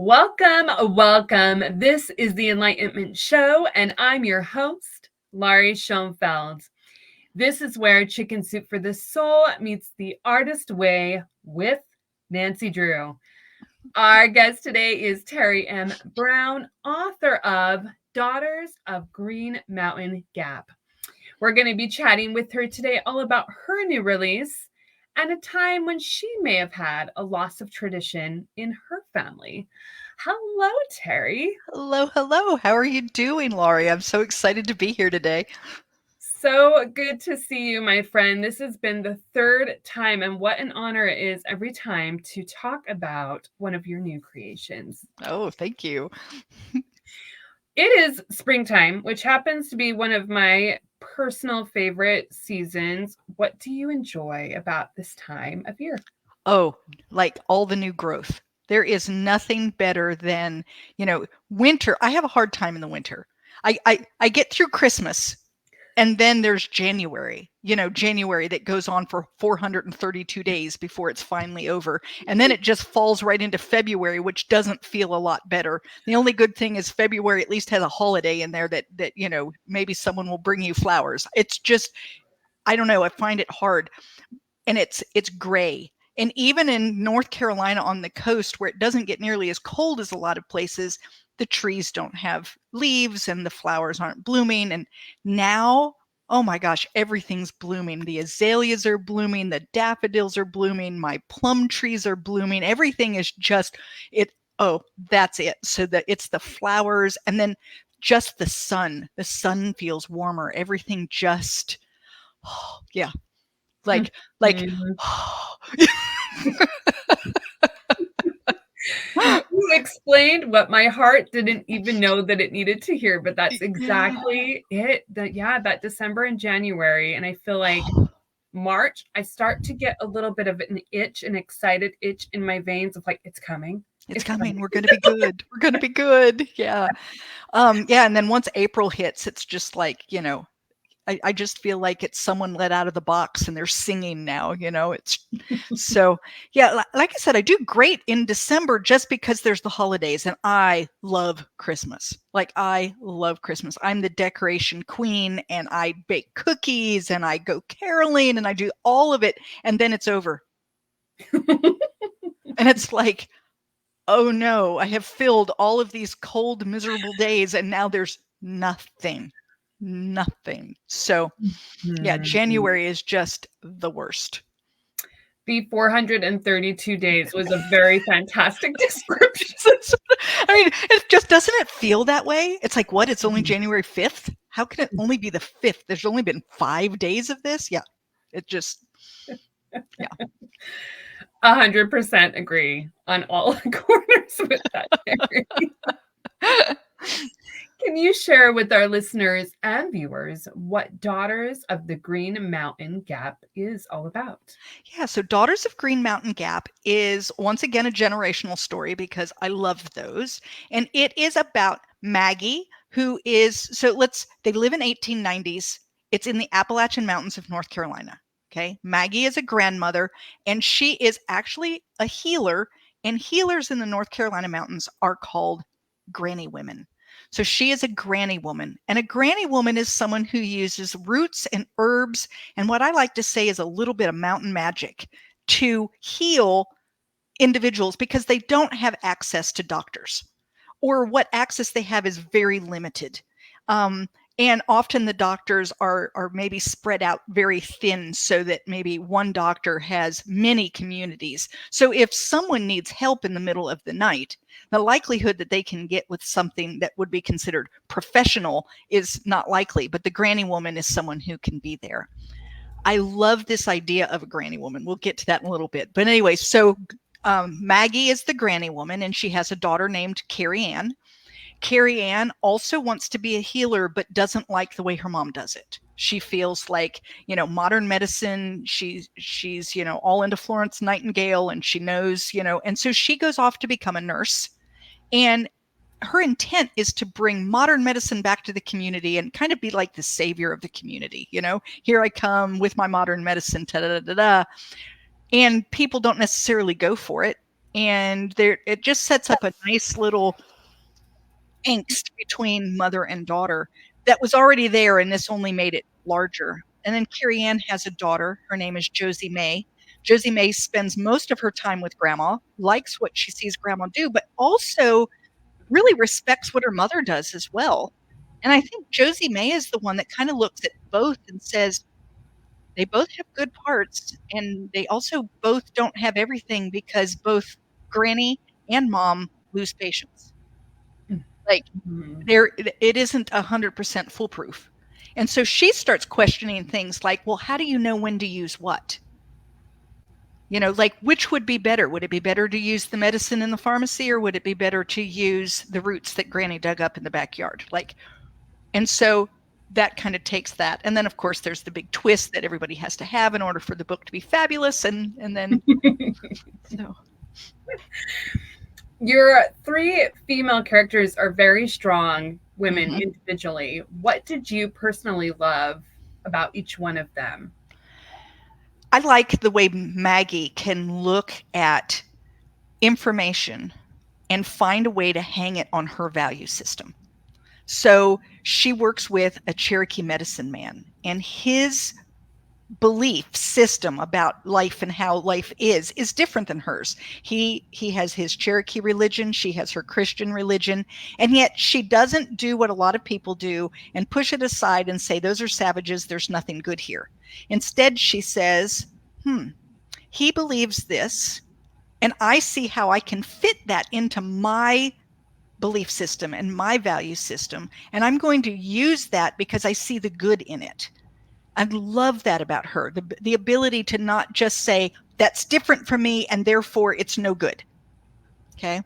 Welcome. This is the Enlightenment Show, and I'm your host, Laurie Schoenfeld. This is where Chicken Soup for the Soul meets the artist way with Nancy Drew. Our guest today is Teri M Brown, author of Daughters of Green Mountain Gap. We're going to be chatting with her today all about her new release and a time when she may have had a loss of tradition in her family. Hello, Teri. Hello. How are you doing, Laurie? I'm so excited to be here today. So good to see you, my friend. This has been the third time, and what an honor it is every time to talk about one of your new creations. Oh, thank you. It is springtime, which happens to be one of my personal favorite seasons. What do you enjoy about this time of year? Oh, like all the new growth. There is nothing better than, winter. I have a hard time in the winter. I get through Christmas, and then there's January, January that goes on for 432 days before it's finally over. And then it just falls right into February, which doesn't feel a lot better. The only good thing is February at least has a holiday in there that maybe someone will bring you flowers. It's just, I don't know, I find it hard. And it's gray. And even in North Carolina on the coast, where it doesn't get nearly as cold as a lot of places, the trees don't have leaves and the flowers aren't blooming. And now, oh my gosh, everything's blooming. The azaleas are blooming. The daffodils are blooming. My plum trees are blooming. Everything is just it. Oh, that's it. So that it's the flowers and then just the sun. The sun feels warmer. Everything just, oh, yeah. Like, You explained what my heart didn't even know that it needed to hear, but that's exactly it. That December and January. And I feel like March, I start to get a little bit of an itch, an excited itch in my veins of like, it's coming. It's coming. We're going to be good. We're going to be good. Yeah. And then once April hits, it's just like, I just feel like it's someone let out of the box and they're singing now, it's so, yeah, like I said, I do great in December just because there's the holidays and I love Christmas. I love Christmas. I'm the decoration queen and I bake cookies and I go caroling and I do all of it. And then it's over. And it's like, oh no, I have filled all of these cold, miserable days and now there's nothing. So yeah, January is just the worst. The 432 days was a very fantastic description. I mean, it just doesn't it feel that way? It's like, what? It's only January 5th? How can it only be the 5th? There's only been 5 days of this? Yeah. It just, yeah. 100% agree on all corners with that. Can you share with our listeners and viewers what Daughters of the Green Mountain Gap is all about? Yeah, so Daughters of Green Mountain Gap is once again a generational story because I love those. And it is about Maggie, who is, they live in 1890s. It's in the Appalachian Mountains of North Carolina. Okay. Maggie is a grandmother and she is actually a healer. And healers in the North Carolina mountains are called granny women. So she is a granny woman, and a granny woman is someone who uses roots and herbs and what I like to say is a little bit of mountain magic to heal individuals because they don't have access to doctors, or what access they have is very limited. And often the doctors are maybe spread out very thin so that maybe one doctor has many communities. So if someone needs help in the middle of the night, the likelihood that they can get with something that would be considered professional is not likely, but the granny woman is someone who can be there. I love this idea of a granny woman. We'll get to that in a little bit. But anyway, so Maggie is the granny woman and she has a daughter named Carrie Ann. Carrie Ann also wants to be a healer, but doesn't like the way her mom does it. She feels like, modern medicine, she's, all into Florence Nightingale and she knows, and so she goes off to become a nurse. And her intent is to bring modern medicine back to the community and kind of be like the savior of the community. Here I come with my modern medicine, and people don't necessarily go for it. And it just sets up a nice little angst between mother and daughter that was already there, and this only made it larger. And then Carrie Ann has a daughter. Her name is Josie May. Josie May spends most of her time with grandma, likes what she sees grandma do, but also really respects what her mother does as well. And I think Josie May is the one that kind of looks at both and says they both have good parts, and they also both don't have everything because both granny and mom lose patience. Like it isn't 100% foolproof. And so she starts questioning things like, well, how do you know when to use what? Like which would be better? Would it be better to use the medicine in the pharmacy, or would it be better to use the roots that Granny dug up in the backyard? And so that kind of takes that. And then of course there's the big twist that everybody has to have in order for the book to be fabulous. And then so Your three female characters are very strong women individually. What did you personally love about each one of them? I like the way Maggie can look at information and find a way to hang it on her value system. So she works with a Cherokee medicine man, and his belief system about life and how life is different than hers. He has his Cherokee religion, she has her Christian religion, and yet she doesn't do what a lot of people do and push it aside and say those are savages, there's nothing good here. Instead she says, he believes this, and I see how I can fit that into my belief system and my value system, and I'm going to use that because I see the good in it. I love that about her, the ability to not just say, that's different from me, and therefore it's no good. Okay.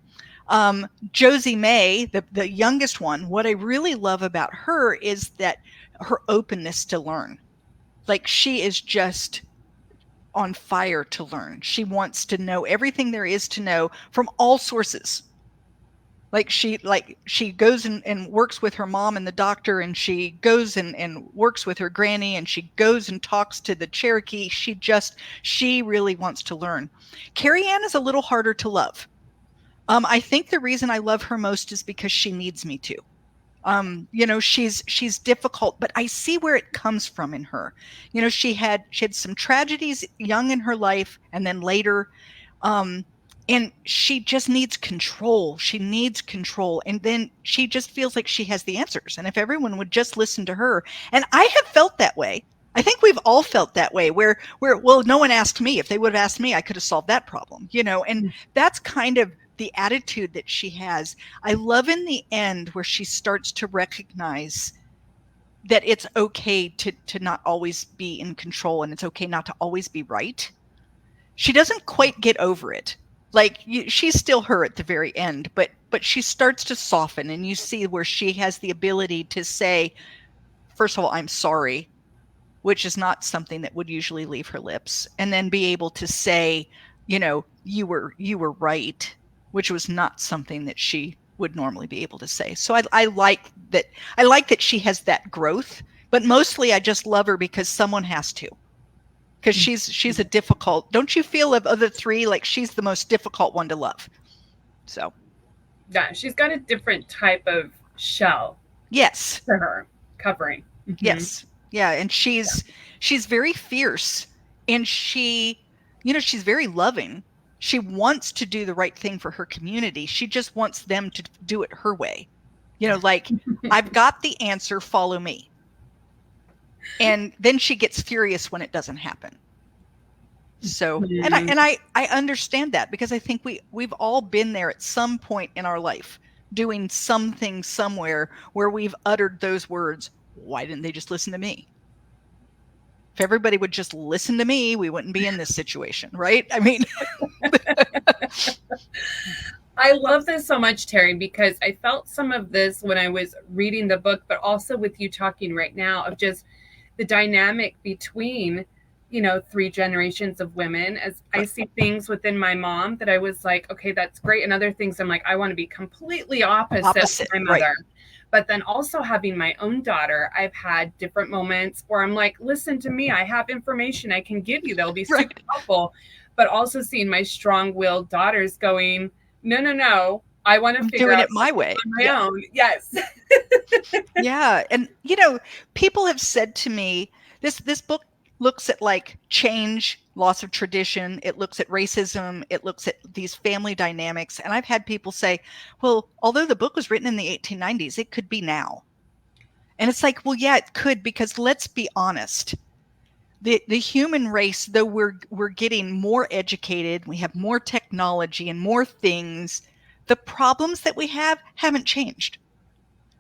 Josie May, the youngest one, what I really love about her is that her openness to learn. Like she is just on fire to learn. She wants to know everything there is to know from all sources. Like she goes and works with her mom and the doctor, and she goes and works with her granny, and she goes and talks to the Cherokee. She really wants to learn. Carrie Ann is a little harder to love. I think the reason I love her most is because she needs me to. She's difficult, but I see where it comes from in her. She had some tragedies young in her life, and then later, and she just needs control. She needs control. And then she just feels like she has the answers. And if everyone would just listen to her, and I have felt that way. I think we've all felt that way where, well, no one asked me. If they would have asked me, I could have solved that problem, and that's kind of the attitude that she has. I love in the end where she starts to recognize that it's okay to not always be in control, and it's okay not to always be right. She doesn't quite get over it. Like she's still her at the very end, but she starts to soften, and you see where she has the ability to say, first of all, I'm sorry, which is not something that would usually leave her lips, and then be able to say, you were right, which was not something that she would normally be able to say. So I like that. I like that she has that growth, but mostly I just love her because someone has to. Because she's a difficult, don't you feel of the three, like she's the most difficult one to love? So yeah, she's got a different type of shell. Yes. For her covering. Yes. Yeah. And she's very fierce, and she's very loving. She wants to do the right thing for her community. She just wants them to do it her way. Like I've got the answer, follow me. And then she gets furious when it doesn't happen. So, and I understand that, because I think we've all been there at some point in our life, doing something somewhere where we've uttered those words. Why didn't they just listen to me? If everybody would just listen to me, we wouldn't be in this situation, right? I mean, I love this so much, Teri, because I felt some of this when I was reading the book, but also with you talking right now, of just the dynamic between, three generations of women. As I see things within my mom that I was like, okay, that's great. And other things I'm like, I want to be completely opposite my mother. Right. But then also having my own daughter, I've had different moments where I'm like, listen to me. I have information I can give you that'll be super helpful. but also seeing my strong-willed daughters going, no, no, no, I want to I'm figure doing out it my way. on my Yeah. own. Yes. Yeah. And, people have said to me, this book looks at like change, loss of tradition. It looks at racism. It looks at these family dynamics. And I've had people say, well, although the book was written in the 1890s, it could be now. And it's like, well, yeah, it could, because let's be honest. The human race, though we're getting more educated, we have more technology and more things, the problems that we have haven't changed.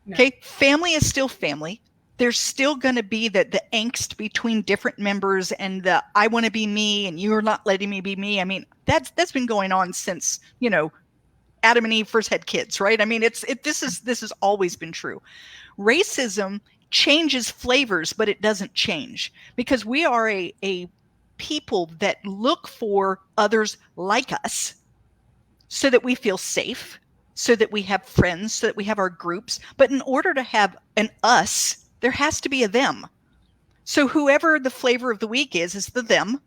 No. Okay, family is still family. There's still going to be the angst between different members, and the I want to be me and you're not letting me be me. I mean, that's been going on since, Adam and Eve first had kids, right? I mean, this has always been true. Racism changes flavors, but it doesn't change, because we are a people that look for others like us so that we feel safe, so that we have friends, so that we have our groups. But in order to have an us, there has to be a them. So whoever the flavor of the week is the them,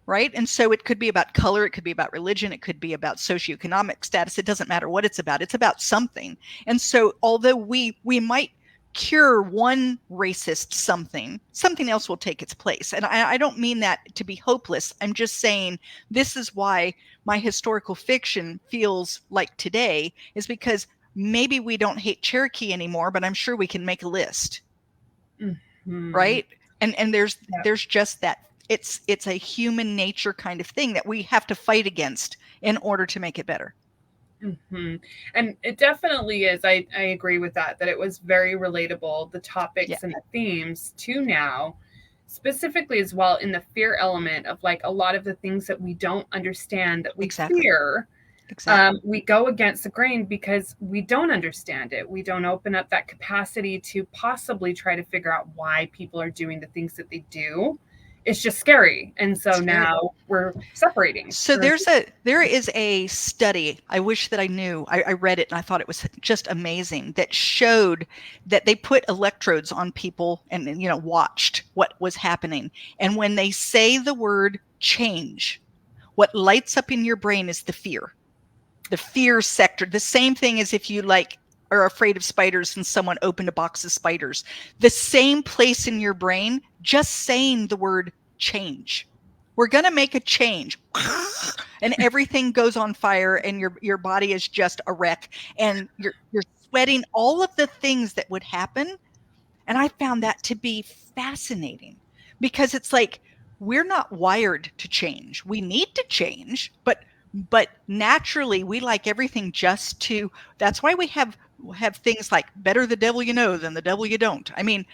right? And so it could be about color, it could be about religion, it could be about socioeconomic status. It doesn't matter what it's about something. And so although we might cure one racist something else will take its place. And I don't mean that to be hopeless. I'm just saying this is why my historical fiction feels like today, is because maybe we don't hate Cherokee anymore, but I'm sure we can make a list. Mm-hmm. Right? And there's just that. It's a human nature kind of thing that we have to fight against in order to make it better. Mm-hmm. And it definitely is. I agree with that it was very relatable, the topics and the themes to now, specifically as well in the fear element of like a lot of the things that we don't understand, that we fear. Exactly. We go against the grain because we don't understand it. We don't open up that capacity to possibly try to figure out why people are doing the things that they do. It's just scary. And so now we're separating. So there is a study, I wish that I knew, I read it and I thought it was just amazing, that showed that they put electrodes on people and watched what was happening. And when they say the word change, what lights up in your brain is the fear sector. The same thing as if you are afraid of spiders and someone opened a box of spiders. The same place in your brain, just saying the word change. We're going to make a change. And everything goes on fire and your body is just a wreck. And you're sweating, all of the things that would happen. And I found that to be fascinating, because it's like, we're not wired to change. We need to change, but naturally we like everything just to, that's why we have things like better the devil you know than the devil you don't. I mean,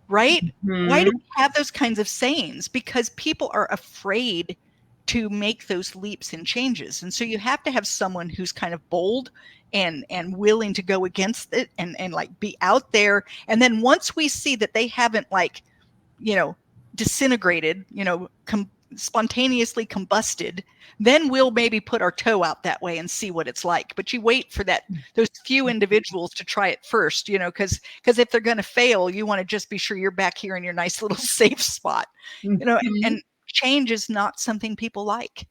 right? Mm-hmm. Why do we have those kinds of sayings? Because people are afraid to make those leaps and changes. And so you have to have someone who's kind of bold and willing to go against it and like be out there. And then once we see that they haven't disintegrated, spontaneously combusted, then we'll maybe put our toe out that way and see what it's like. But you wait for those few individuals to try it first, because if they're going to fail, you want to just be sure you're back here in your nice little safe spot, and change is not something people like.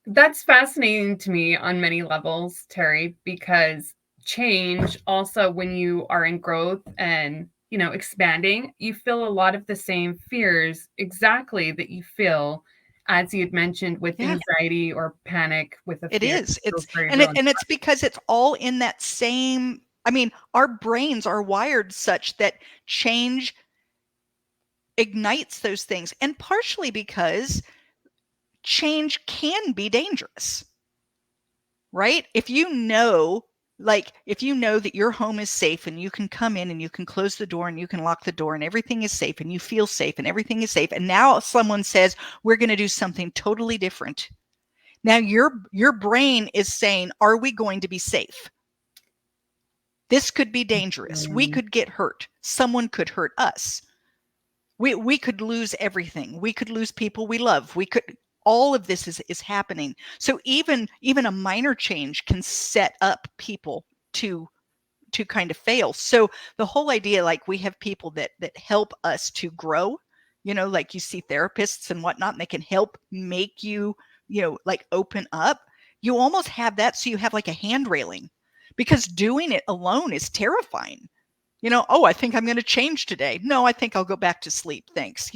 That's fascinating to me on many levels, Teri, because change also, when you are in growth and expanding, you feel a lot of the same fears exactly that you feel, as you had mentioned, with anxiety or panic with a fear. It is. It's because it's all in that same, I mean, our brains are wired such that change ignites those things, and partially because change can be dangerous, right? If you know that your home is safe and you can come in and you can close the door and you can lock the door and everything is safe and you feel safe and everything is safe, and now someone says, we're going to do something totally different. Now your brain is saying, are we going to be safe? This could be dangerous. We could get hurt. Someone could hurt us. We could lose everything. We could lose people we love. All of this is happening. So even a minor change can set up people to kind of fail. So the whole idea, like, we have people that help us to grow, like you see therapists and whatnot, and they can help make you, like open up. You almost have that. So you have like a hand railing, because doing it alone is terrifying. Oh, I think I'm going to change today. No, I think I'll go back to sleep. Thanks.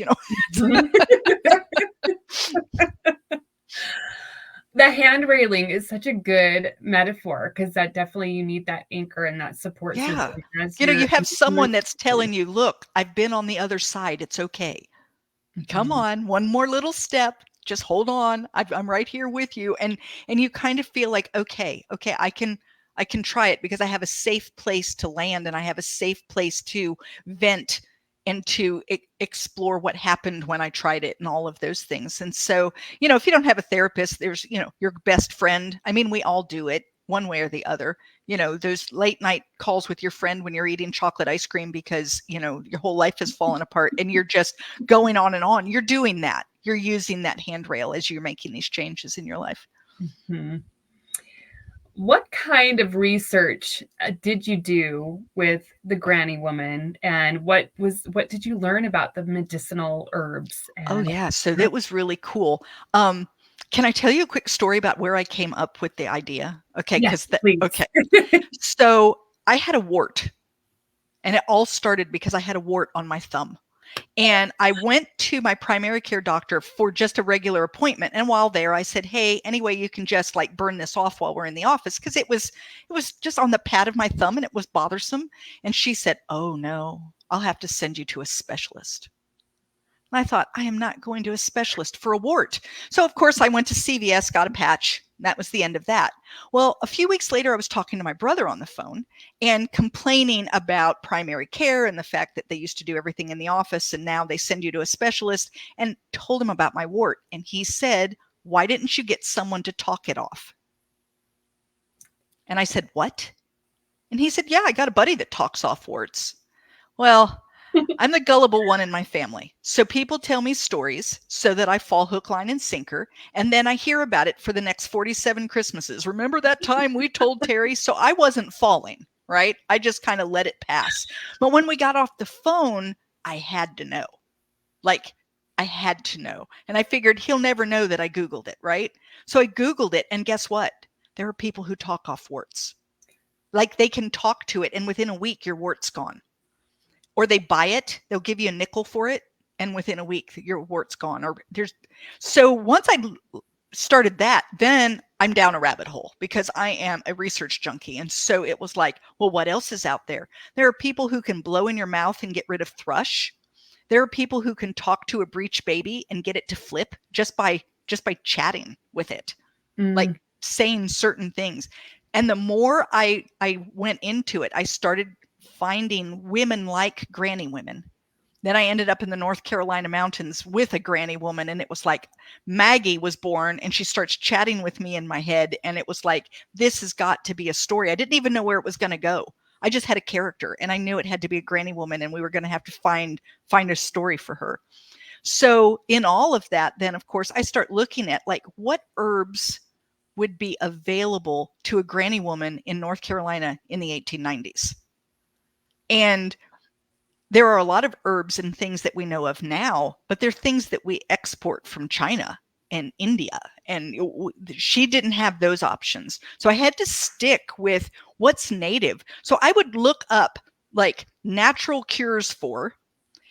The hand railing is such a good metaphor, because that definitely, you need that anchor and that support Yeah. system as You have someone that's telling you, look, I've been on the other side. It's okay. Come on, one more little step. Just hold on. I'm right here with you. And you kind of feel like, okay, I can try it, because I have a safe place to land, and I have a safe place to vent and to explore what happened when I tried it and all of those things. And so, if you don't have a therapist, there's, your best friend. I mean, we all do it one way or the other. Those late night calls with your friend when you're eating chocolate ice cream because, your whole life has fallen apart and you're just going on and on. You're doing that. You're using that handrail as you're making these changes in your life. Mm-hmm. What kind of research did you do with the granny woman, and what did you learn about the medicinal herbs? Oh yeah, so that was really cool. Can I tell you a quick story about where I came up with the idea? Okay, yes, please. Okay. So I had a wart, and it all started because I had a wart on my thumb. And I went to my primary care doctor for just a regular appointment. And while there, I said, hey, anyway, you can just like burn this off while we're in the office, because it was just on the pad of my thumb and it was bothersome. And she said, oh no, I'll have to send you to a specialist. And I thought, I am not going to a specialist for a wart. So of course I went to CVS, got a patch. That was the end of that. Well, a few weeks later, I was talking to my brother on the phone and complaining about primary care and the fact that they used to do everything in the office and now they send you to a specialist, and told him about my wart. And he said, why didn't you get someone to talk it off? And I said, what? And he said, yeah, I got a buddy that talks off warts. Well, I'm the gullible one in my family. So people tell me stories so that I fall hook, line, and sinker. And then I hear about it for the next 47 Christmases. Remember that time we told Teri? So I wasn't falling, right? I just kind of let it pass. But when we got off the phone, I had to know. Like, I had to know. And I figured he'll never know that I Googled it, right? So I Googled it, and guess what? There are people who talk off warts. Like, they can talk to it, and within a week, your wart's gone. Or they buy it, they'll give you a nickel for it, and within a week your wart's gone. So once I started that, then I'm down a rabbit hole, because I am a research junkie. And so it was like, well, what else is out there? There are people who can blow in your mouth and get rid of thrush. There are people who can talk to a breech baby and get it to flip just by chatting with it, like saying certain things. And the more I went into it, I started finding women like granny women. Then I ended up in the North Carolina mountains with a granny woman, and it was like Maggie was born, and she starts chatting with me in my head, and it was like, this has got to be a story. I didn't even know where it was going to go. I just had a character, and I knew it had to be a granny woman, and we were going to have to find a story for her. So in all of that, then of course I start looking at like what herbs would be available to a granny woman in North Carolina in the 1890s. And there are a lot of herbs and things that we know of now, but they're things that we export from China and India. And she didn't have those options. So I had to stick with what's native. So I would look up like natural cures for,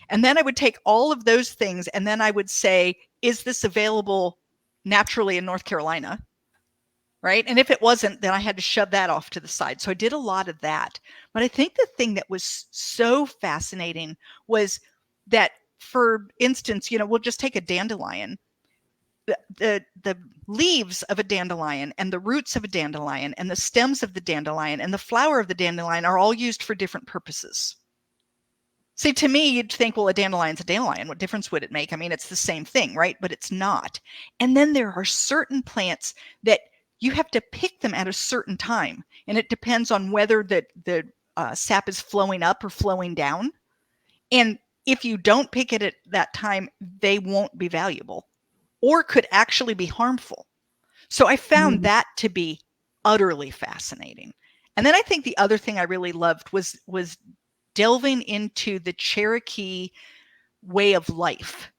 and then I would take all of those things, and then I would say, is this available naturally in North Carolina? Right? And if it wasn't, then I had to shove that off to the side. So I did a lot of that. But I think the thing that was so fascinating was that, for instance, we'll just take a dandelion. The leaves of a dandelion and the roots of a dandelion and the stems of the dandelion and the flower of the dandelion are all used for different purposes. See, to me, you'd think, well, a dandelion's a dandelion. What difference would it make? I mean, it's the same thing, right? But it's not. And then there are certain plants that you have to pick them at a certain time. And it depends on whether the sap is flowing up or flowing down. And if you don't pick it at that time, they won't be valuable or could actually be harmful. So I found that to be utterly fascinating. And then I think the other thing I really loved was delving into the Cherokee way of life.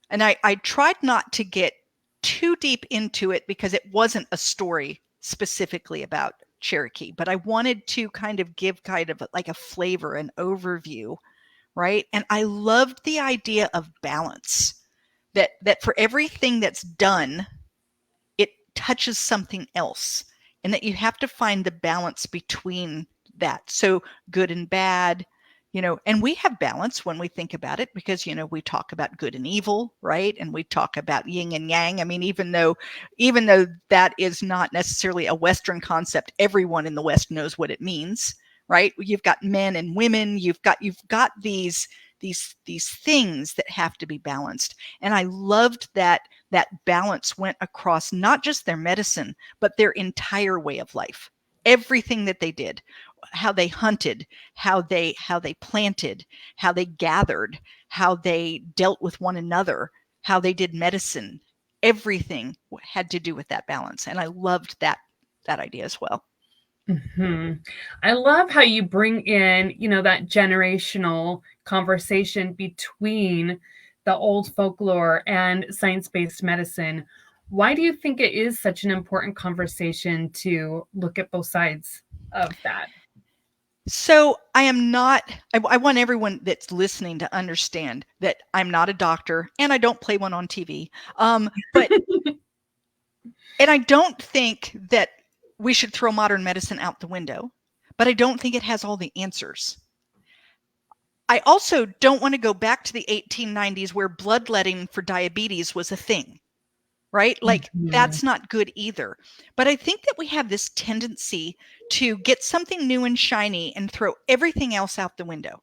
And I tried not to get too deep into it because it wasn't a story specifically about Cherokee, but I wanted to kind of give kind of like a flavor, an overview, right? And I loved the idea of balance, that for everything that's done, it touches something else, and that you have to find the balance between that. So good and bad, and we have balance when we think about it because, we talk about good and evil, right? And we talk about yin and yang. I mean, even though that is not necessarily a Western concept, everyone in the West knows what it means, right? You've got men and women, you've got these things that have to be balanced. And I loved that balance went across not just their medicine, but their entire way of life. Everything that they did, how they hunted, how they planted, how they gathered, how they dealt with one another, how they did medicine, everything had to do with that balance. And I loved that idea as well. Mm-hmm. I love how you bring in, that generational conversation between the old folklore and science-based medicine. Why do you think it is such an important conversation to look at both sides of that? So I want everyone that's listening to understand that I'm not a doctor and I don't play one on TV. But and I don't think that we should throw modern medicine out the window, but I don't think it has all the answers. I also don't want to go back to the 1890s where bloodletting for diabetes was a thing, right? Like that's not good either. But I think that we have this tendency to get something new and shiny and throw everything else out the window.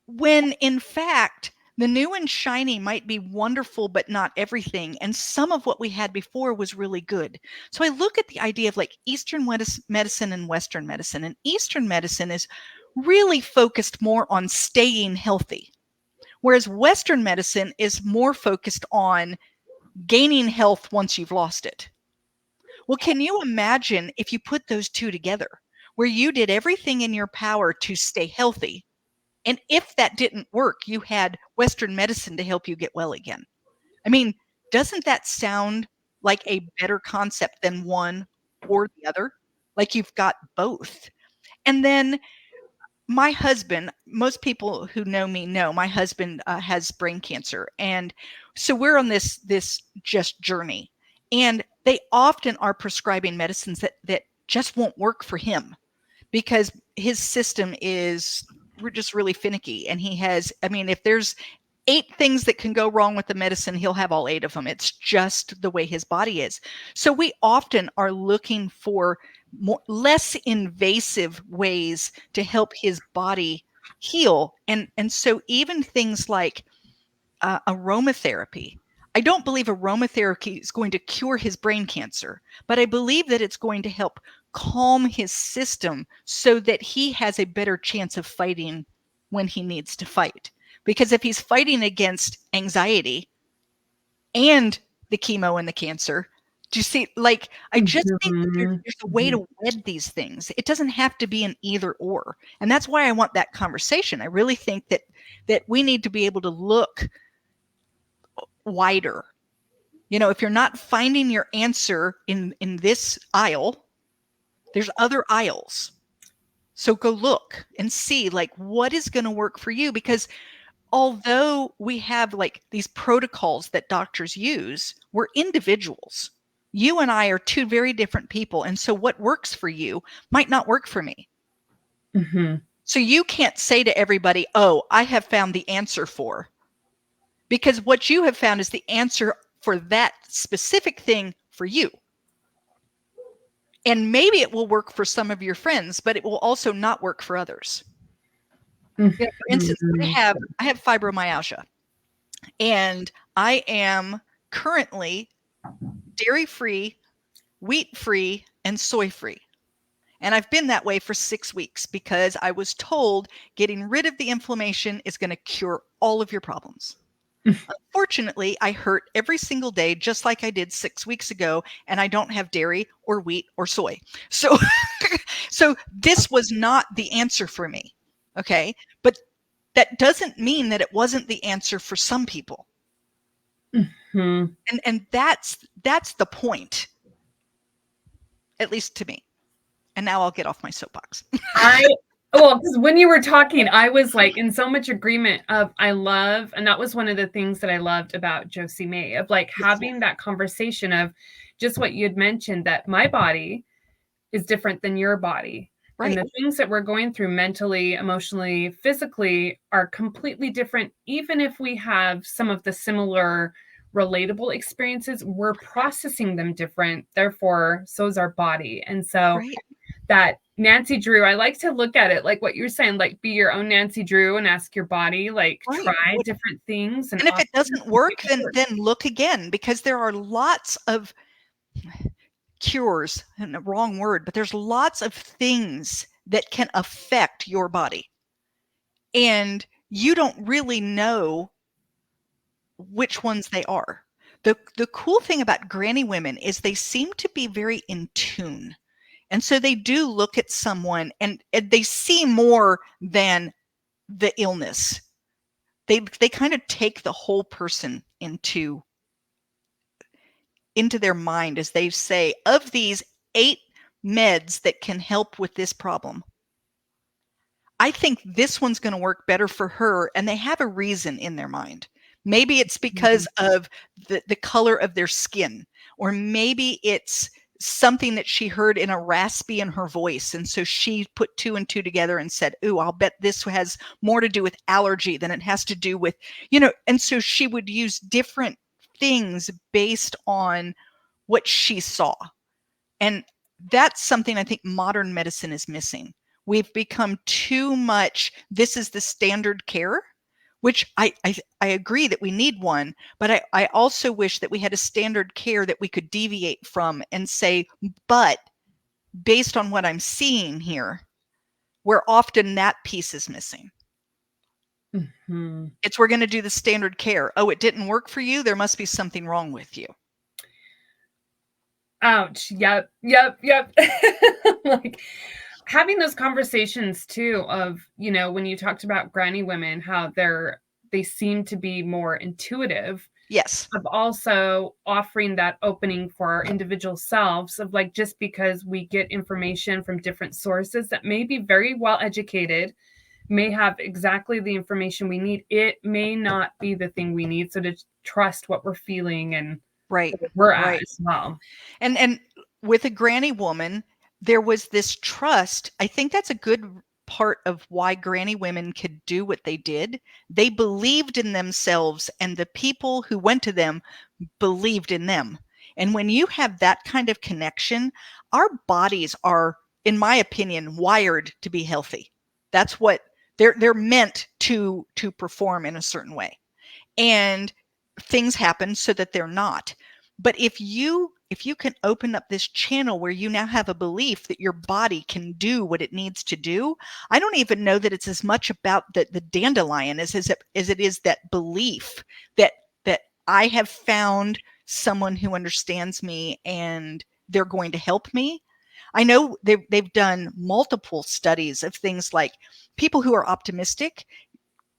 When in fact, the new and shiny might be wonderful, but not everything. And some of what we had before was really good. So I look at the idea of like Eastern medicine and Western medicine. And Eastern medicine is really focused more on staying healthy, whereas Western medicine is more focused on gaining health once you've lost it. Well, can you imagine if you put those two together, where you did everything in your power to stay healthy? And if that didn't work, you had Western medicine to help you get well again. I mean, doesn't that sound like a better concept than one or the other? Like you've got both. And then my husband, most people who know me know my husband has brain cancer. And so we're on this just journey. And they often are prescribing medicines that just won't work for him because his system is just really finicky. And he has, I mean, if there's 8 things that can go wrong with the medicine, he'll have all 8 of them. It's just the way his body is. So we often are looking for less invasive ways to help his body heal. And so even things like aromatherapy, I don't believe aromatherapy is going to cure his brain cancer, but I believe that it's going to help calm his system so that he has a better chance of fighting when he needs to fight. Because if he's fighting against anxiety and the chemo and the cancer, do you see, like, I just think that there's a way to wed these things. It doesn't have to be an either or. And that's why I want that conversation. I really think that we need to be able to look wider. If you're not finding your answer in this aisle, there's other aisles. So go look and see like what is going to work for you, because although we have like these protocols that doctors use, we're individuals. You and I are 2 very different people. And so what works for you might not work for me. Mm-hmm. So you can't say to everybody, oh, I have found the answer for, because what you have found is the answer for that specific thing for you. And maybe it will work for some of your friends, but it will also not work for others. For instance, I have fibromyalgia, and I am currently dairy-free, wheat-free, and soy-free. And I've been that way for 6 weeks because I was told getting rid of the inflammation is going to cure all of your problems. Unfortunately, I hurt every single day, just like I did 6 weeks ago, and I don't have dairy or wheat or soy. So this was not the answer for me. Okay. But that doesn't mean that it wasn't the answer for some people. Mm-hmm. And that's the point, at least to me. And now I'll get off my soapbox. Well, because when you were talking, I was like in so much agreement of I love, and that was one of the things that I loved about Josie May, of like having that conversation of just what you had mentioned, that my body is different than your body. Right. And the things that we're going through mentally, emotionally, physically are completely different. Even if we have some of the similar relatable experiences, we're processing them different. Therefore, so is our body. And so that Nancy Drew, I like to look at it like what you're saying, like be your own Nancy Drew and ask your body, like try different things. And if it doesn't work, then look again, because there are lots of cures, and the wrong word, but there's lots of things that can affect your body. And you don't really know which ones they are. The cool thing about granny women is they seem to be very in tune. And so they do look at someone and they see more than the illness. They kind of take the whole person into their mind, as they say, of these 8 meds that can help with this problem, I think this one's going to work better for her. And they have a reason in their mind. Maybe it's because of the color of their skin, or maybe it's something that she heard in a raspy in her voice. And so she put 2 and 2 together and said, ooh, I'll bet this has more to do with allergy than it has to do with, and so she would use different things based on what she saw. And that's something I think modern medicine is missing. We've become too much, this is the standard care, which I agree that we need one, but I also wish that we had a standard care that we could deviate from and say, but based on what I'm seeing here, where often that piece is missing. Mm-hmm. It's, we're going to do the standard care. Oh, it didn't work for you. There must be something wrong with you. Ouch. Yep. Like having those conversations too of, when you talked about granny women, how they seem to be more intuitive. Yes. Of also offering that opening for our individual selves, of like, just because we get information from different sources that may be very well educated, may have exactly the information we need, it may not be the thing we need. So to trust what we're feeling and we're at as well. And with a granny woman, there was this trust. I think that's a good part of why granny women could do what they did. They believed in themselves, and the people who went to them believed in them. And when you have that kind of connection, our bodies are, in my opinion, wired to be healthy. That's what they're meant to perform in a certain way. And things happen so that they're not. But if you can open up this channel where you now have a belief that your body can do what it needs to do, I don't even know that it's as much about the dandelion as it is that belief that I have found someone who understands me and they're going to help me. I know they've done multiple studies of things like people who are optimistic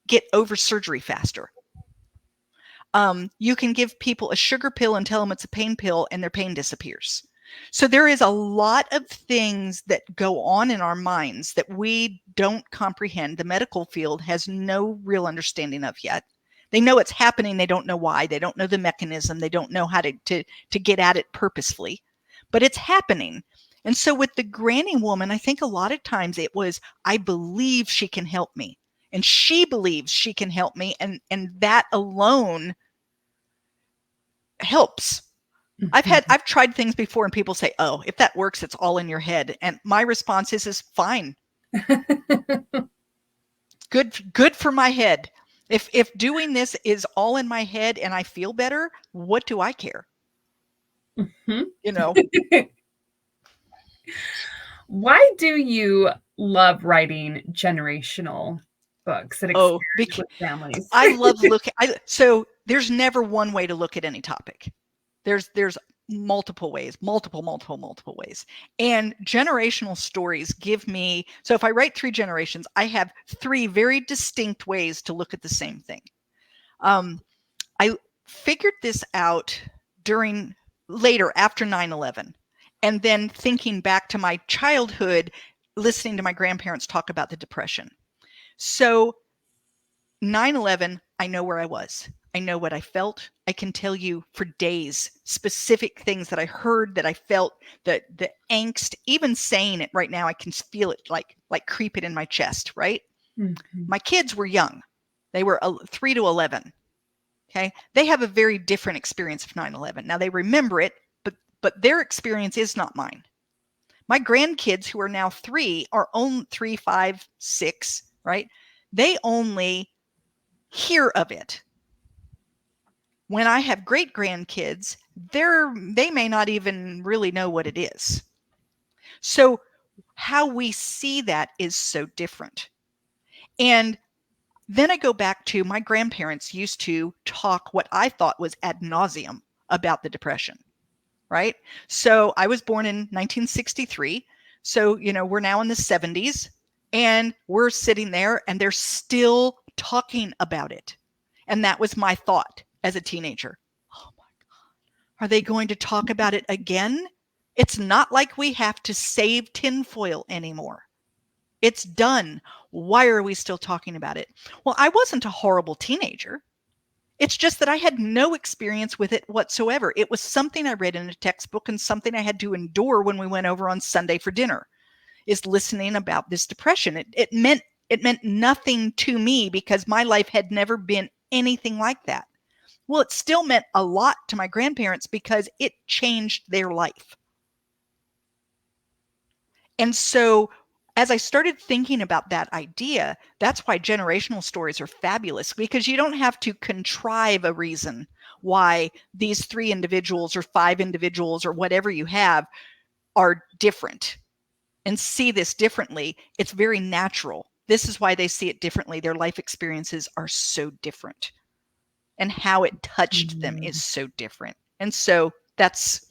get over surgery faster. You can give people a sugar pill and tell them it's a pain pill and their pain disappears. So there is a lot of things that go on in our minds that we don't comprehend. The medical field has no real understanding of yet. They know it's happening. They don't know why. They don't know the mechanism. They don't know how to get at it purposefully, but it's happening. And so with the granny woman, I think a lot of times it was, I believe she can help me. And she believes she can help me. And that alone helps. I've tried things before and people say, oh, if that works, it's all in your head. And my response is fine. Good for my head. If doing this is all in my head and I feel better, what do I care? Why do you love writing generational books that experience with families? I love looking. So there's never one way to look at any topic. There's multiple ways. And generational stories give me, so if I write 3 generations, I have 3 very distinct ways to look at the same thing. I figured this out later after 9/11, and then thinking back to my childhood, listening to my grandparents talk about the Depression. So 9/11, I know where I was. I know what I felt. I can tell you for days specific things that I heard, that I felt, the angst. Even saying it right now, I can feel it like creeping in my chest, right? Mm-hmm. My kids were young. They were 3 to 11. Okay. They have a very different experience of 9/11. Now they remember it, but their experience is not mine. My grandkids, who are now 3, are only 3, 5, 6, right? They only hear of it. When I have great grandkids, they may not even really know what it is. So how we see that is so different. And then I go back to my grandparents used to talk what I thought was ad nauseum about the Depression, right? So I was born in 1963. So, we're now in the 70s, and we're sitting there and they're still talking about it. And that was my thought as a teenager. Oh my God, are they going to talk about it again? It's not like we have to save tinfoil anymore. It's done. Why are we still talking about it? Well, I wasn't a horrible teenager. It's just that I had no experience with it whatsoever. It was something I read in a textbook and something I had to endure when we went over on Sunday for dinner, is listening about this Depression. It meant nothing to me because my life had never been anything like that. Well, it still meant a lot to my grandparents because it changed their life. And so as I started thinking about that idea, that's why generational stories are fabulous, because you don't have to contrive a reason why these 3 individuals or 5 individuals or whatever you have are different and see this differently. It's very natural. This is why they see it differently. Their life experiences are so different, and how it touched them is so different. And so that's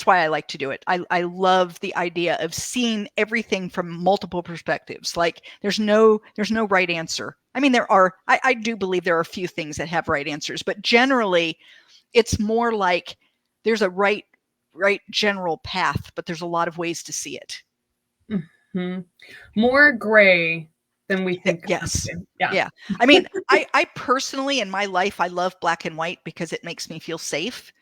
why I like to do it. I love the idea of seeing everything from multiple perspectives. Like there's no right answer. I mean, I do believe there are a few things that have right answers, but generally it's more like there's a right general path, but there's a lot of ways to see it. Mm-hmm. More gray than we think. Yes. Yeah. I mean, I personally in my life, I love black and white because it makes me feel safe.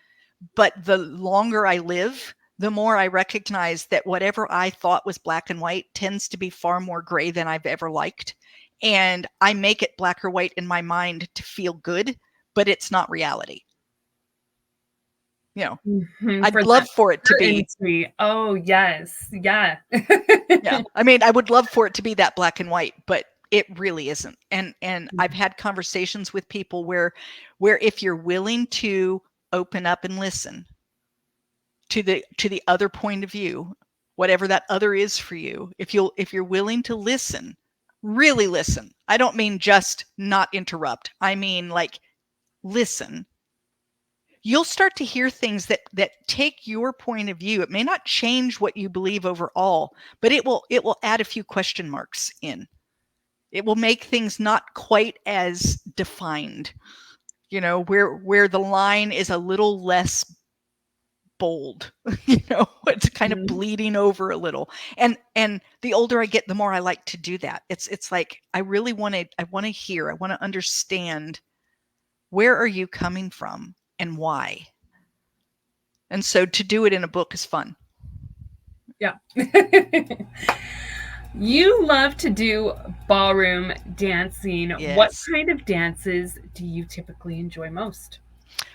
But the longer I live, the more I recognize that whatever I thought was black and white tends to be far more gray than I've ever liked. And I make it black or white in my mind to feel good, but it's not reality. Mm-hmm. I'd love for it to be. Oh, yes. Yeah. Yeah. I mean, I would love for it to be that black and white, but it really isn't. And I've had conversations with people where if you're willing to open up and listen to the other point of view, whatever that other is for you, if you're willing to listen, really listen. I don't mean just not interrupt. I mean like listen. You'll start to hear things that take your point of view. It may not change what you believe overall, but it will add a few question marks in. It will make things not quite as defined. Where the line is a little less bold, it's kind of bleeding over a little. And the older I get, the more I like to do that. It's like I really want to hear, I want to understand, where are you coming from and why? And so to do it in a book is fun. Yeah. You love to do ballroom dancing. Yes. What kind of dances do you typically enjoy most?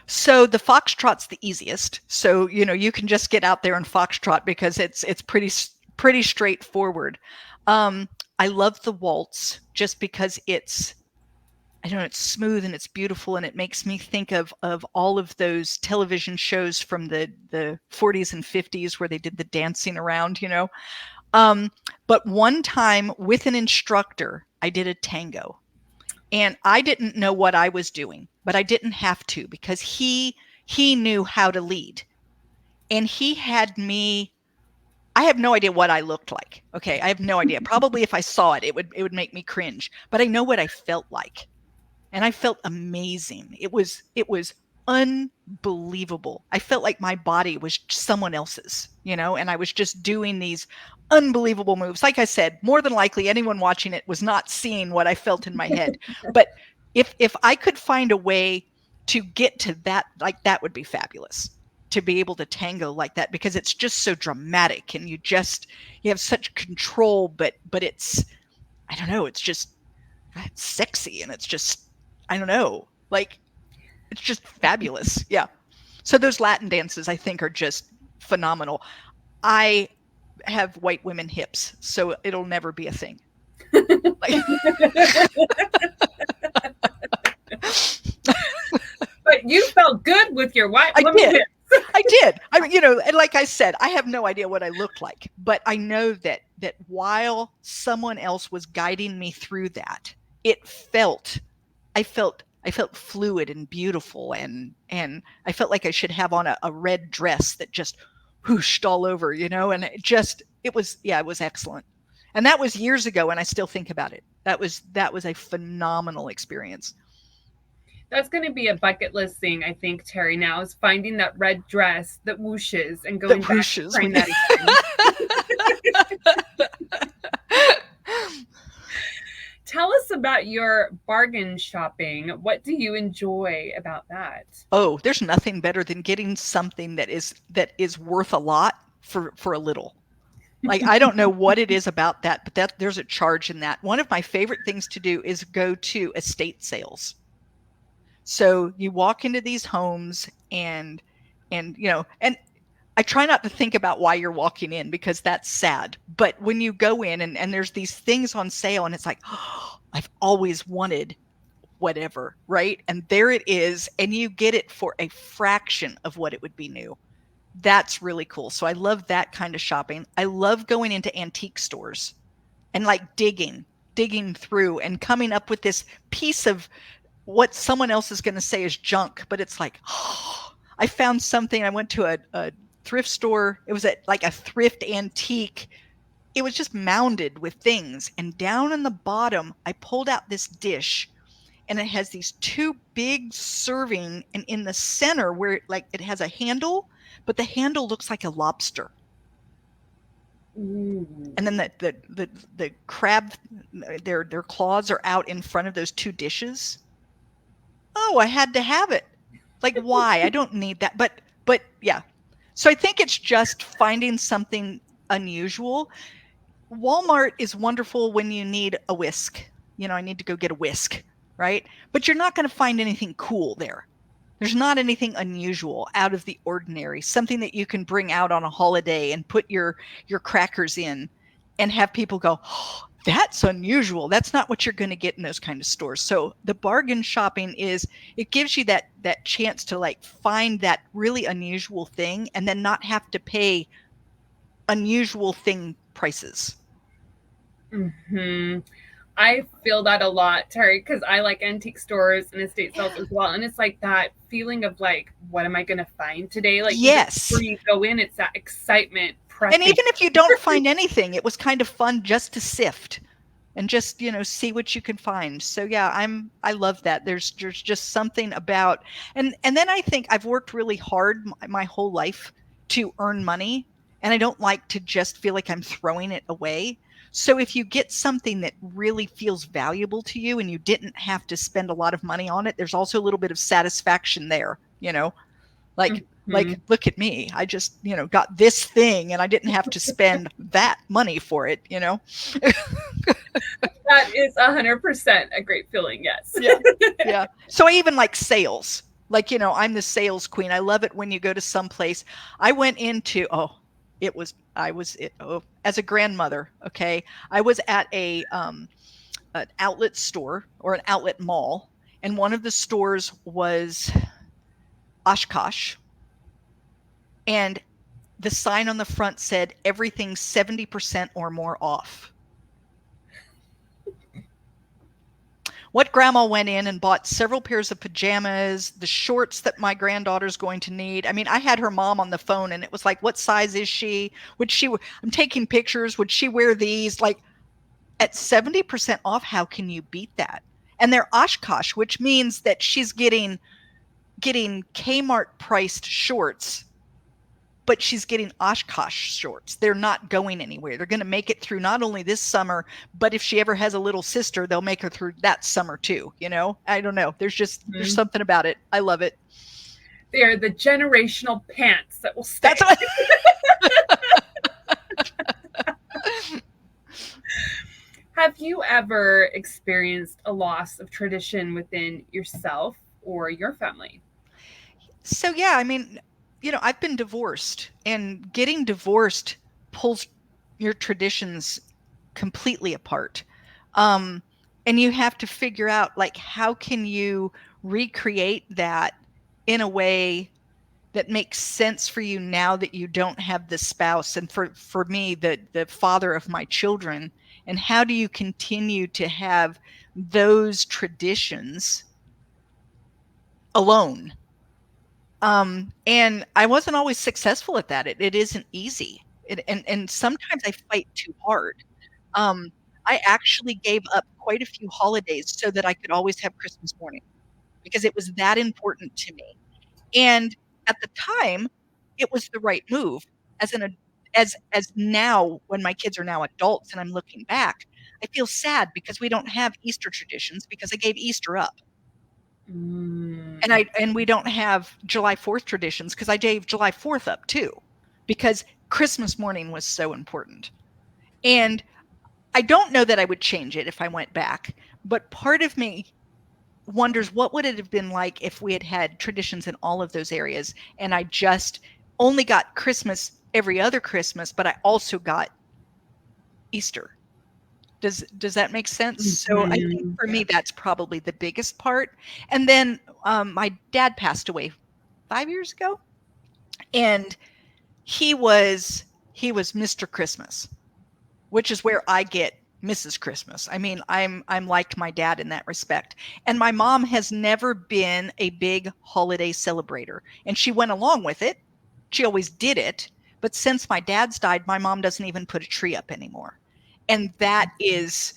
So the foxtrot's the easiest. So, you can just get out there and foxtrot because it's pretty straightforward. I love the waltz just because it's smooth and it's beautiful, and it makes me think of all of those television shows from the 40s and 50s where they did the dancing around, But one time with an instructor, I did a tango. And I didn't know what I was doing, but I didn't have to, because he he knew how to lead. And he had me, I have no idea what I looked like. Okay. I have no idea. Probably if I saw it, it would make me cringe, but I know what I felt like. And I felt amazing. It was unbelievable. I felt like my body was someone else's, you know, and I was just doing these unbelievable moves. Like I said, more than likely anyone watching it was not seeing what I felt in my head. But if I could find a way to get to that, like that would be fabulous, to be able to tango like that, because it's just so dramatic and you have such control, but it's, I don't know, it's sexy, and it's just, I don't know, like, it's just fabulous. Yeah. So those Latin dances, I think, are just phenomenal. I have white women hips, so it'll never be a thing. Like, but you felt good with your white women hips. I did. I mean, you know, and like I said, I have no idea what I looked like, but I know that while someone else was guiding me through that, I felt fluid and beautiful, and I felt like I should have on a red dress that just whooshed all over, you know, and it was excellent. And that was years ago, and I still think about it. That was a phenomenal experience. That's going to be a bucket list thing, I think, Teri, now, is finding that red dress that whooshes and going back to trying that again. Tell us about your bargain shopping. What do you enjoy about that? Oh, there's nothing better than getting something that is worth a lot for a little. Like, I don't know what it is about that, but there's a charge in that. One of my favorite things to do is go to estate sales. So you walk into these homes and you know, and I try not to think about why you're walking in, because that's sad. But when you go in and there's these things on sale, and it's like, oh, I've always wanted whatever, right? And there it is, and you get it for a fraction of what it would be new. That's really cool. So I love that kind of shopping. I love going into antique stores and like digging through and coming up with this piece of what someone else is going to say is junk, but it's like, oh, I found something. I went to a thrift store. It was like a thrift antique. It was just mounded with things. And down in the bottom, I pulled out this dish, and it has these two big serving, and in the center where it has a handle, but the handle looks like a lobster. Ooh. And then the crab, their claws are out in front of those two dishes. Oh, I had to have it. Like, why? I don't need that. But yeah. So I think it's just finding something unusual. Walmart is wonderful when you need a whisk. You know, I need to go get a whisk, right? But you're not going to find anything cool there. There's not anything unusual, out of the ordinary, something that you can bring out on a holiday and put your crackers in and have people go, oh, that's unusual. That's not what you're going to get in those kind of stores. So the bargain shopping it gives you that chance to like find that really unusual thing and then not have to pay unusual thing prices. Mm-hmm. I feel that a lot, Teri, because I like antique stores and estate sales as well. And it's like that feeling of like, what am I going to find today? Like, yes, before you go in, it's that excitement. And even if you don't find anything, it was kind of fun just to sift and just, you know, see what you can find. So yeah, I love that. There's just something about, and then I think I've worked really hard my whole life to earn money, and I don't like to just feel like I'm throwing it away. So if you get something that really feels valuable to you and you didn't have to spend a lot of money on it, there's also a little bit of satisfaction there, you know, like, like, look at me. I just, you know, got this thing and I didn't have to spend that money for it, you know? That is 100% a great feeling. Yes. Yeah. Yeah. So I even like sales. Like, you know, I'm the sales queen. I love it when you go to some place. I went into, as a grandmother. Okay. I was at an outlet store or an outlet mall, and one of the stores was Oshkosh. And the sign on the front said everything's 70% or more off. what grandma went in and bought several pairs of pajamas, the shorts that my granddaughter's going to need. I mean, I had her mom on the phone and it was like, what size is she? I'm taking pictures. Would she wear these? Like at 70% off, how can you beat that? And they're Oshkosh, which means that she's getting Kmart priced shorts, but she's getting Oshkosh shorts. They're not going anywhere. They're going to make it through not only this summer, but if she ever has a little sister, they'll make her through that summer too. You know, I don't know. There's something about it. I love it. They are the generational pants that will stay. That's what Have you ever experienced a loss of tradition within yourself or your family? So, yeah, I mean, I've been divorced, and getting divorced pulls your traditions completely apart. And you have to figure out, like, how can you recreate that in a way that makes sense for you now that you don't have the spouse, and for me, the father of my children, and how do you continue to have those traditions alone? And I wasn't always successful at that. It isn't easy. And sometimes I fight too hard. I actually gave up quite a few holidays so that I could always have Christmas morning because it was that important to me. And at the time, it was the right move. As now, when my kids are now adults and I'm looking back, I feel sad because we don't have Easter traditions because I gave Easter up. And we don't have July 4th traditions because I gave July 4th up too, because Christmas morning was so important. And I don't know that I would change it if I went back, but part of me wonders what would it have been like if we had had traditions in all of those areas and I just only got Christmas every other Christmas, but I also got Easter. Does that make sense? So I think for me, that's probably the biggest part. And then my dad passed away 5 years ago, and he was Mr. Christmas, which is where I get Mrs. Christmas. I mean, I'm like my dad in that respect. And my mom has never been a big holiday celebrator, and she went along with it. She always did it. But since my dad's died, my mom doesn't even put a tree up anymore. And that is,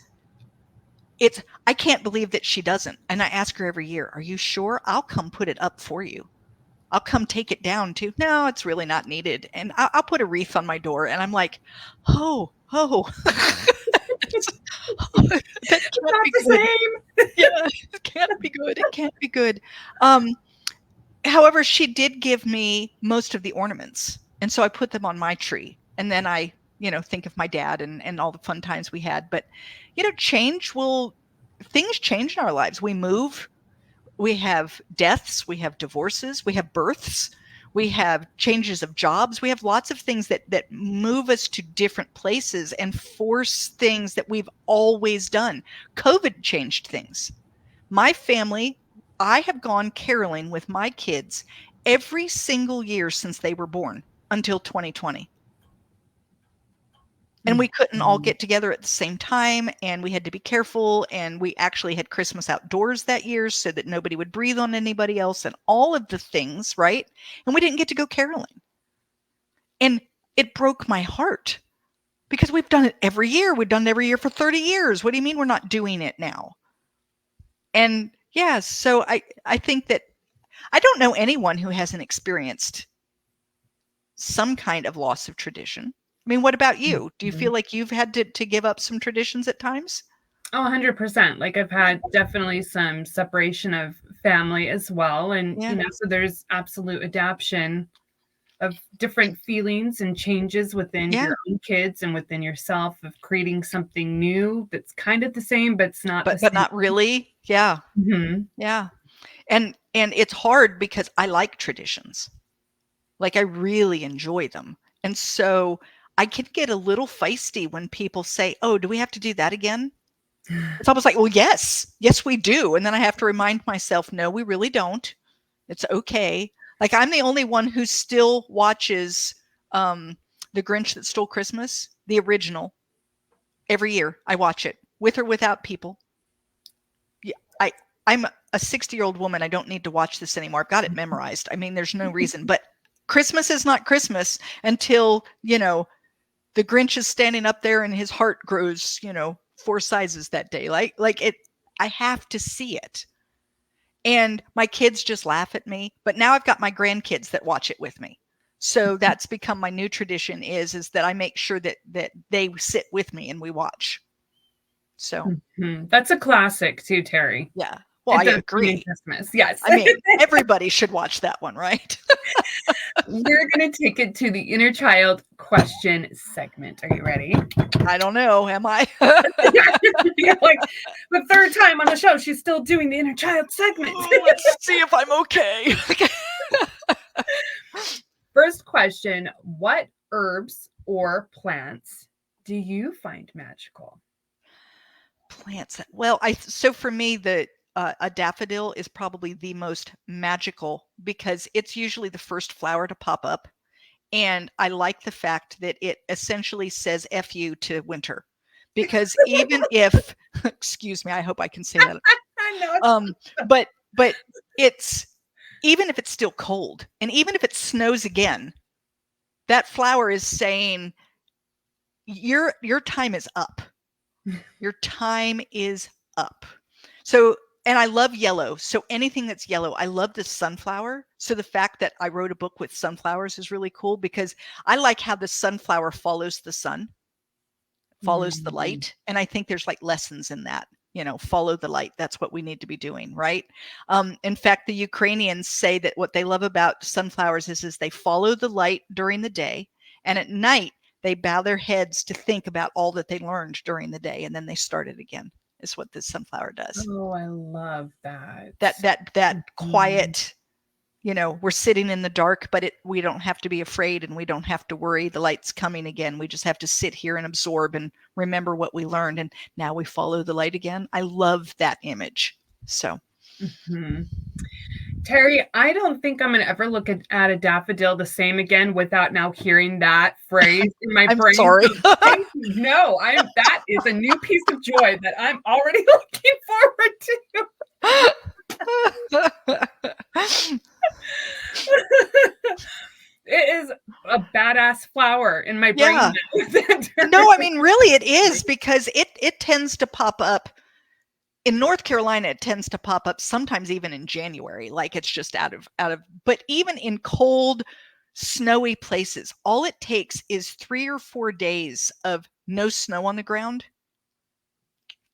I can't believe that she doesn't. And I ask her every year, are you sure? I'll come put it up for you. I'll come take it down too. No, it's really not needed. And I'll put a wreath on my door. And I'm like, oh. That can't be good. Same. Yeah, it can't be good. It can't be good. However, she did give me most of the ornaments. And so I put them on my tree. And then I think of my dad and all the fun times we had. But, things change in our lives. We move, we have deaths, we have divorces, we have births, we have changes of jobs. We have lots of things that move us to different places and force things that we've always done. COVID changed things. My family, I have gone caroling with my kids every single year since they were born until 2020. And we couldn't all get together at the same time, and we had to be careful, and we actually had Christmas outdoors that year so that nobody would breathe on anybody else and all of the things, right? And we didn't get to go caroling. And it broke my heart because we've done it every year. We've done it every year for 30 years. What do you mean we're not doing it now? And yeah, so I think that I don't know anyone who hasn't experienced some kind of loss of tradition. I mean, what about you? Do you feel like you've had to give up some traditions at times? Oh, 100%. Like I've had definitely some separation of family as well. And, so there's absolute adaptation of different feelings and changes within your own kids and within yourself of creating something new that's kind of the same, but it's not but not really. Yeah. Mm-hmm. Yeah. And it's hard because I like traditions. Like I really enjoy them. And so I can get a little feisty when people say, oh, do we have to do that again? It's almost like, well, yes, we do. And then I have to remind myself, no, we really don't. It's okay. Like I'm the only one who still watches The Grinch That Stole Christmas, the original. Every year I watch it with or without people. Yeah, I'm a 60-year-old woman. I don't need to watch this anymore. I've got it memorized. I mean, there's no reason. But Christmas is not Christmas until, the Grinch is standing up there and his heart grows, 4 sizes that day. Like it, I have to see it. And my kids just laugh at me. But now I've got my grandkids that watch it with me. So that's become my new tradition is that I make sure that they sit with me and we watch. So that's a classic too, Teri. Yeah. Well, I agree. Christmas. Yes. I mean, everybody should watch that one, right? We're going to take it to the inner child question segment. Are you ready? I don't know. Am I? Yeah, like the third time on the show, she's still doing the inner child segment. Let's see if I'm okay. First question, what herbs or plants do you find magical? Plants. Well, so for me, a daffodil is probably the most magical because it's usually the first flower to pop up. And I like the fact that it essentially says F you to winter. Because even if, excuse me, I hope I can say that. I know. But it's, even if it's still cold and even if it snows again, that flower is saying your time is up. Your time is up. So, and I love yellow. So anything that's yellow, I love the sunflower. So the fact that I wrote a book with sunflowers is really cool because I like how the sunflower follows the sun, follows the light. And I think there's like lessons in that, follow the light. That's what we need to be doing, right? In fact, the Ukrainians say that what they love about sunflowers is they follow the light during the day. And at night, they bow their heads to think about all that they learned during the day. And then they start it again, is what this sunflower does. Oh, I love that. That quiet, we're sitting in the dark, but we don't have to be afraid and we don't have to worry. The light's coming again. We just have to sit here and absorb and remember what we learned. And now we follow the light again. I love that image. So. Teri, I don't think I'm going to ever look at a daffodil the same again without now hearing that phrase in my I'm brain. Sorry. No, that is a new piece of joy that I'm already looking forward to. It is a badass flower in my brain. Yeah. No, I mean, really it is because it tends to pop up. In North Carolina, it tends to pop up sometimes even in January, like it's just out of, but even in cold, snowy places, all it takes is 3 or 4 days of no snow on the ground.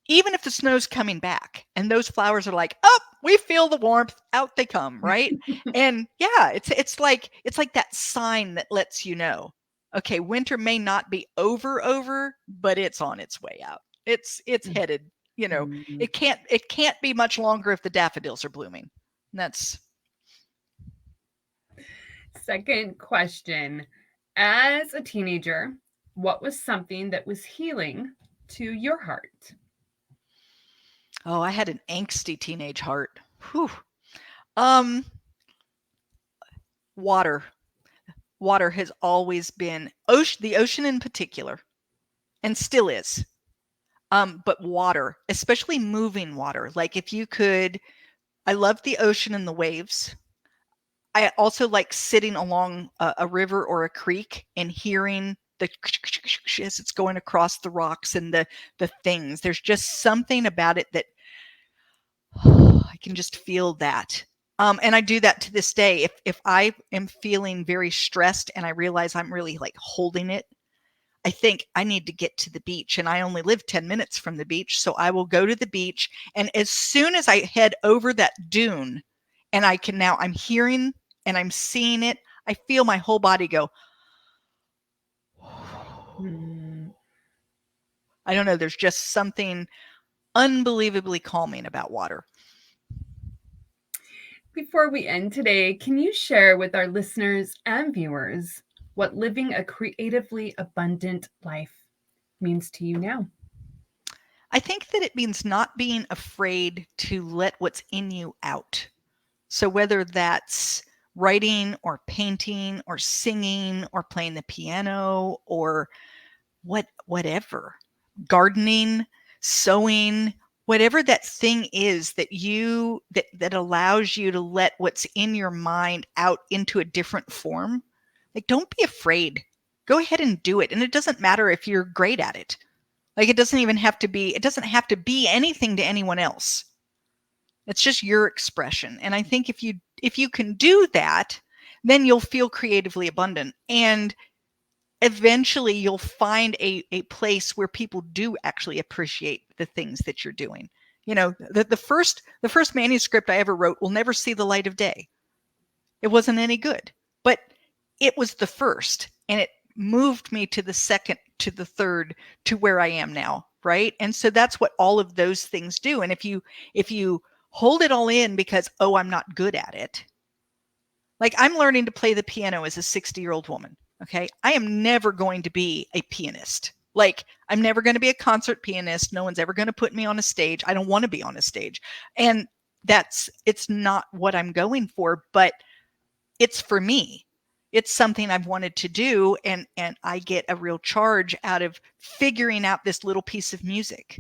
Even if the snow's coming back and those flowers are like, oh, we feel the warmth, out they come, right? And yeah, it's like that sign that lets you know, okay, winter may not be over, but it's on its way out. It's headed. It can't be much longer if the daffodils are blooming. That's second question. As a teenager, what was something that was healing to your heart? Oh, I had an angsty teenage heart. Whew. Water. Water has always been the ocean in particular, and still is. But water, especially moving water. Like if you could, I love the ocean and the waves. I also like sitting along a river or a creek and hearing the as it's going across the rocks and the things. There's just something about it that I can just feel that. And I do that to this day. If I am feeling very stressed and I realize I'm really like holding it, I think I need to get to the beach, and I only live 10 minutes from the beach. So I will go to the beach. And as soon as I head over that dune and I'm hearing and I'm seeing it, I feel my whole body go, I don't know. There's just something unbelievably calming about water. Before we end today, can you share with our listeners and viewers what living a creatively abundant life means to you now? I think that it means not being afraid to let what's in you out. So whether that's writing or painting or singing or playing the piano or whatever, gardening, sewing, whatever that thing is that that allows you to let what's in your mind out into a different form, like, don't be afraid. Go ahead and do it. And it doesn't matter if you're great at it. Like, it doesn't have to be anything to anyone else. It's just your expression. And I think if you can do that, then you'll feel creatively abundant. And eventually you'll find a place where people do actually appreciate the things that you're doing. You know, the first manuscript I ever wrote will never see the light of day. It wasn't any good, but it was the first, and it moved me to the second, to the third, to where I am now, right? And so that's what all of those things do. And if you hold it all in because, oh, I'm not good at it. Like, I'm learning to play the piano as a 60-year-old woman. Okay. I am never going to be a pianist. Like, I'm never going to be a concert pianist. No one's ever going to put me on a stage. I don't want to be on a stage. And it's not what I'm going for, but it's for me. It's something I've wanted to do. And I get a real charge out of figuring out this little piece of music,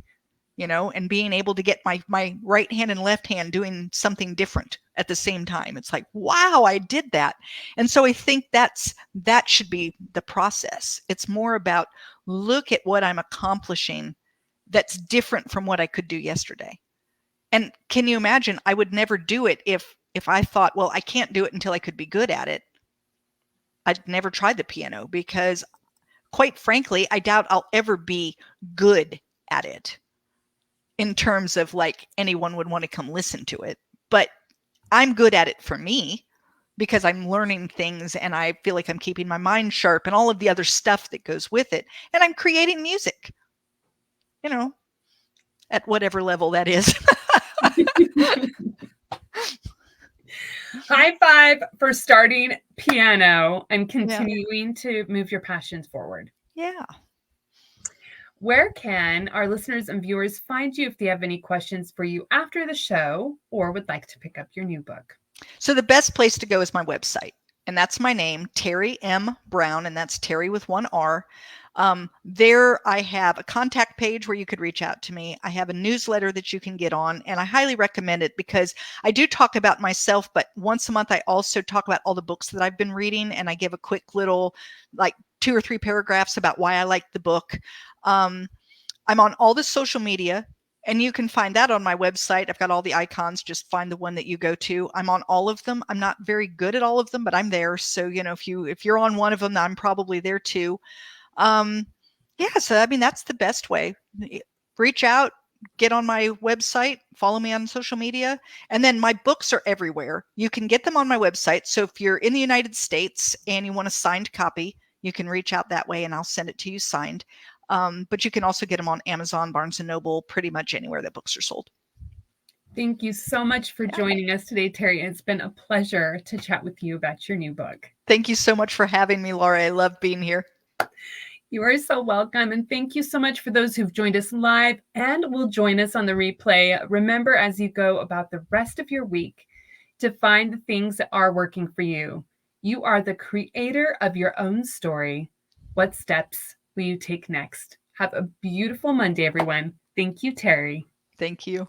you know, and being able to get my right hand and left hand doing something different at the same time. It's like, wow, I did that. And so I think that should be the process. It's more about, look at what I'm accomplishing that's different from what I could do yesterday. And can you imagine, I would never do it if I thought, well, I can't do it until I could be good at it. I'd never tried the piano because, quite frankly, I doubt I'll ever be good at it in terms of like anyone would want to come listen to it. But I'm good at it for me because I'm learning things and I feel like I'm keeping my mind sharp and all of the other stuff that goes with it. And I'm creating music, you know, at whatever level that is. High five for starting piano and continuing to move your passions forward. Yeah. Where can our listeners and viewers find you if they have any questions for you after the show or would like to pick up your new book? So the best place to go is my website, and that's my name, Teri M Brown, and that's Teri with one R. There I have a contact page where you could reach out to me. I have a newsletter that you can get on, and I highly recommend it because I do talk about myself, but once a month I also talk about all the books that I've been reading, and I give a quick little, like, 2 or 3 paragraphs about why I like the book. I'm on all the social media, and you can find that on my website. I've got all the icons. Just find the one that you go to. I'm on all of them. I'm not very good at all of them, but I'm there. So, you know, if you're on one of them, I'm probably there too. Yeah, so I mean, that's the best way. Reach out, get on my website, follow me on social media, and then my books are everywhere. You can get them on my website. So if you're in the United States and you want a signed copy, you can reach out that way and I'll send it to you signed. But you can also get them on Amazon, Barnes & Noble, pretty much anywhere that books are sold. Thank you so much for joining us today, Teri. It's been a pleasure to chat with you about your new book. Thank you so much for having me, Laura. I love being here. You are so welcome. And thank you so much for those who've joined us live and will join us on the replay. Remember, as you go about the rest of your week, to find the things that are working for you. You are the creator of your own story. What steps will you take next? Have a beautiful Monday, everyone. Thank you, Teri. Thank you.